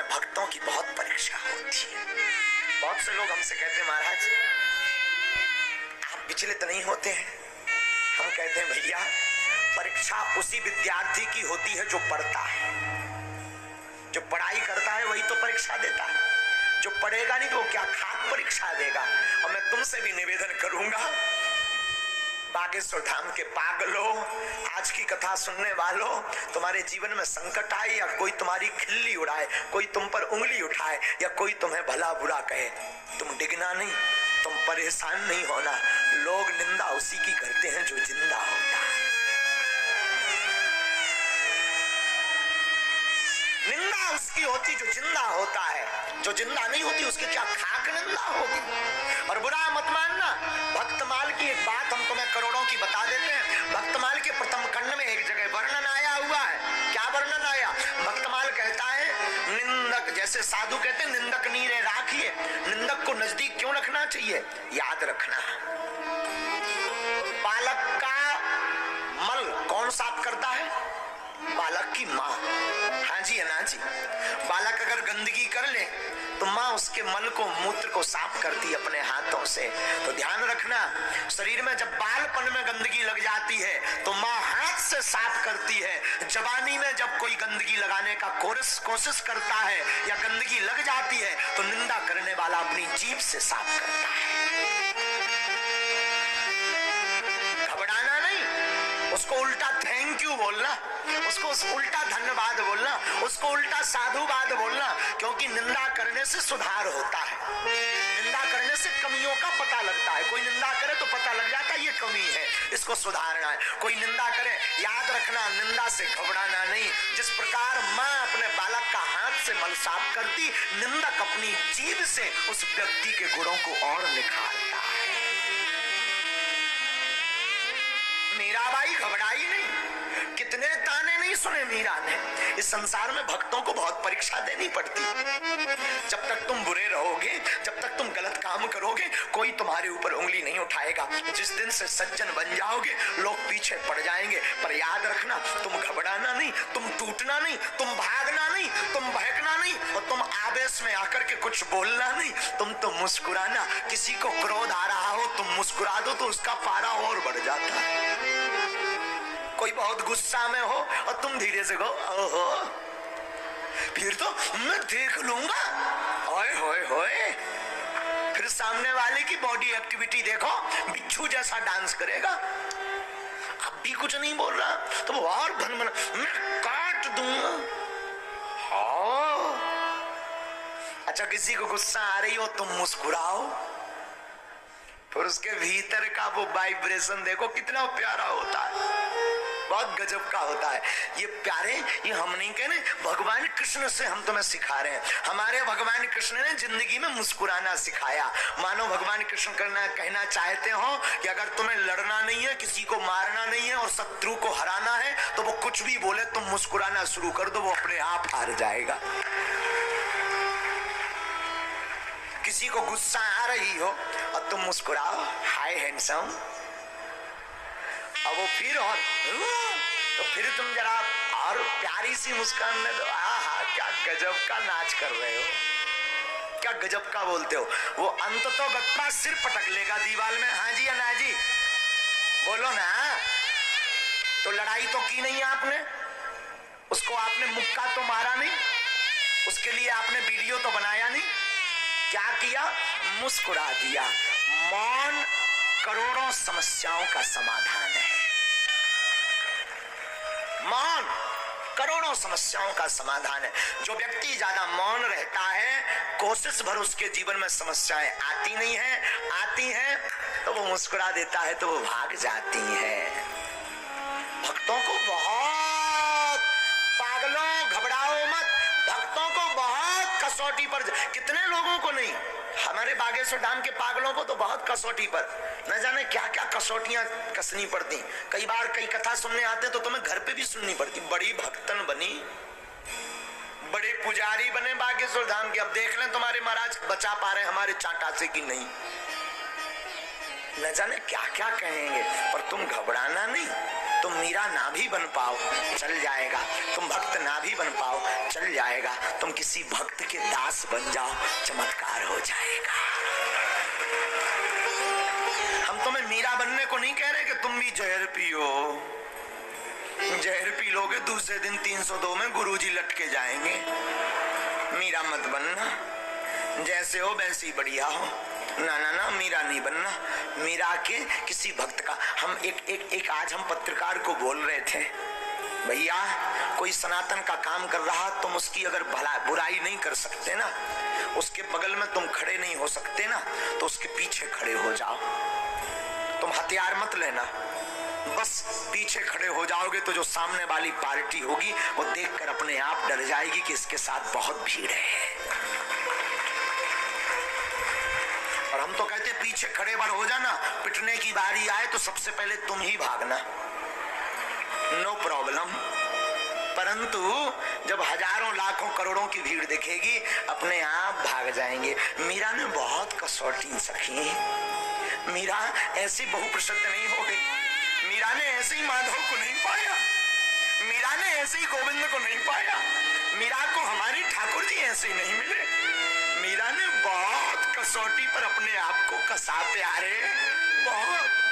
भक्तों की बहुत परीक्षा होती है। बहुत से लोग हमसे कहते हैं महाराज आप विचलित नहीं होते हैं। हम कहते हैं भैया परीक्षा उसी विद्यार्थी की होती है जो पढ़ता है। जो पढ़ाई करता है वही तो परीक्षा देता है। जो पढ़ेगा नहीं तो वो क्या खाक परीक्षा देगा। और मैं तुमसे भी निवेदन करूंगा, बागेश्वर धाम के पागलों, आज की कथा सुनने वालों, तुम्हारे जीवन में संकट आए या कोई तुम्हारी खिल्ली उड़ाए, कोई तुम पर उंगली उठाए या कोई तुम्हें भला बुरा कहे, तुम डिगना नहीं, तुम परेशान नहीं होना। लोग निंदा उसी की करते हैं जो जिंदा होता है। निंदा उसकी होती जो जिंदा होता है, जो जिंदा नहीं होती उसकी क्या खाक निंदा होगी। और बुरा मत मानना, भक्तमाल की एक बात हम तुम्हें करोड़ों की बता देते हैं। भक्तमाल के प्रथम खंड में एक जगह वर्णन आया हुआ है। क्या वर्णन आया? भक्तमाल कहता है निंदक, जैसे साधु कहते हैं निंदक नीरे राखिए, निंदक को नजदीक क्यों रखना चाहिए? याद रखना, बालक का मल कौन साफ करता है? बालक की माँ। हाँ जी, ना जी। बालक अगर गंदगी कर ले तो माँ उसके मल को, मूत्र को साफ करती अपने हाथों से। तो ध्यान रखना, शरीर में जब बालपन में गंदगी लग जाती है तो माँ हाथ से साफ करती है। जवानी में जब कोई गंदगी लगाने का कोशिश करता है या गंदगी लग जाती है तो निंदा करने वाला अपनी जीभ से साफ करता है। घबराना नहीं, उसको उल्टा थैंक यू बोलना, उसको उल्टा धन्यवाद बोलना, उसको उल्टा साधुवाद बोलना, क्योंकि निंदा करने से सुधार होता है। निंदा करने से कमियों का पता लगता है। कोई निंदा करे तो पता लग जाता है ये कमी है, इसको सुधारना है। कोई निंदा करे, याद रखना निंदा से घबराना नहीं। जिस प्रकार माँ अपने बालक का हाथ से मल साफ करती, निंदक अपनी जीभ से उस व्यक्ति के गुणों को और निखारता है। मीराबाई घबराई नहीं, कितने ताने नहीं सुने मीरा ने। इस संसार में भक्तों को बहुत परीक्षा देनी पड़ती। जब तक तुम बुरे रहोगे, जब तक तुम गलत काम करोगे, कोई तुम्हारे ऊपर उंगली नहीं उठाएगा। जिस दिन से सज्जन बन जाओगे लोग पीछे पड़ जाएंगे। पर याद रखना, तुम घबराना नहीं, तुम टूटना नहीं, तुम भागना नहीं, तुम बहकना नहीं और तुम आवेश में आकर के कुछ बोलना नहीं। तुम तो मुस्कुराना। किसी को क्रोध आ रहा हो तुम मुस्कुरा दो तो उसका पारा और बढ़ जाता है। कोई बहुत गुस्सा में हो और तुम धीरे से कहो ओहो, फिर तो मैं देख लूंगा, ओए होए होए, फिर सामने वाले की बॉडी एक्टिविटी देखो, बिच्छू जैसा डांस करेगा। अब भी कुछ नहीं बोल रहा तो वो और भन मैं काट दूंगा। हाँ, अच्छा किसी को गुस्सा आ रही हो तुम मुस्कुराओ, फिर उसके भीतर का वो वाइब्रेशन देखो कितना प्यारा होता है, बहुत गजब का होता है। ये प्यारे, ये हम नहीं कह रहे, भगवान कृष्ण से हम तुम्हें सिखा रहे हैं। हमारे भगवान कृष्ण ने जिंदगी में मुस्कुराना सिखाया। मानो भगवान कृष्ण कहना चाहते हो कि अगर तुम्हें लड़ना नहीं है, किसी को मारना नहीं है और शत्रु को हराना है तो वो कुछ भी बोले तुम मुस्कुराना शुरू कर दो, वो अपने आप हार जाएगा। किसी को गुस्सा आ रही हो और तुम मुस्कुराओ, हाय हैंडसम, अब वो फिर और तो फिर तुम जरा और प्यारी सी मुस्कान दे दो। आहा, क्या गजब का नाच कर रहे हो, क्या गजब का बोलते हो। वो अंततः गत्ता सिर पटक लेगा दीवार में। हाँ जी या ना जी, बोलो ना। तो लड़ाई तो की नहीं आपने, उसको आपने मुक्का तो मारा नहीं, उसके लिए आपने वीडियो तो बनाया नहीं, क्या किया? मुस्कुरा दिया। मौन करोड़ों समस्याओं का समाधान है। मौन करोड़ों समस्याओं का समाधान है। जो व्यक्ति ज्यादा मौन रहता है, कोशिश भर उसके जीवन में समस्याएं आती नहीं है, आती हैं तो वो मुस्कुरा देता है तो वो भाग जाती है। भक्तों को बहुत, पागलों घबराओ मत, भक्तों को बहुत कसौटी पर, कितने लोगों को नहीं, हमारे बागेश्वर धाम के पागलों को तो बहुत कसौटी पर, न जाने क्या क्या कसौटियां कसनी पड़ती। कई बार कई कथा सुनने आते तो तुम्हें घर पे भी सुननी पड़ती। बड़ी भक्तन बनी, बड़े पुजारी बने बागेश्वर धाम के। अब देख लें तुम्हारे महाराज बचा पा रहे हमारे चांटा से कि नहीं, न जाने क्या क्या कहेंगे। पर तुम घबराना नहीं, तुम मीरा ना भी बन पाओ चल जाएगा, तुम भक्त ना भी बन पाओ चल जाएगा, तुम किसी किसी भक्त के दास बन जाओ, चमत्कार हो जाएगा। हम तुम्हें मीरा बनने को नहीं कह रहे कि तुम भी जहर पियो। जहर पी लोगे दूसरे दिन 302 में गुरुजी लटके जाएंगे। मीरा मत बनना, जैसे हो वैसे ही बढ़िया हो। ना ना ना, मीरा नहीं बनना। मीरा के किसी भक्त का हम एक आज हम पत्रकार को बोल रहे थे, भैया कोई सनातन का काम कर रहा, तुम उसकी अगर बुराई नहीं कर सकते ना, उसके बगल में तुम खड़े नहीं हो सकते ना, तो उसके पीछे खड़े हो जाओ। तुम हथियार मत लेना, बस पीछे खड़े हो जाओगे तो जो सामने वाली पार्टी होगी वो देखकर अपने आप डर जाएगी कि इसके साथ बहुत भीड़ है। और हम तो कहते पीछे खड़े बार हो जाना, पिटने की बारी आए तो सबसे पहले तुम ही भागना, नो प्रॉब्लम। परंतु जब हजारों लाखों करोड़ों की भीड़ दिखेगी अपने आप भाग जाएंगे। मीरा ने बहुत कसौटी सखी। मीरा ऐसी बहुप्रसिद्ध नहीं हो गई। मीरा ने ऐसे ही माधव को नहीं पाया, मीरा ने ऐसे ही गोविंद को नहीं पाया, मीरा को हमारी ठाकुर जी ऐसे नहीं मिले। मीरा ने बहुत कसौटी पर अपने आप को कसा प्यारे, बहुत।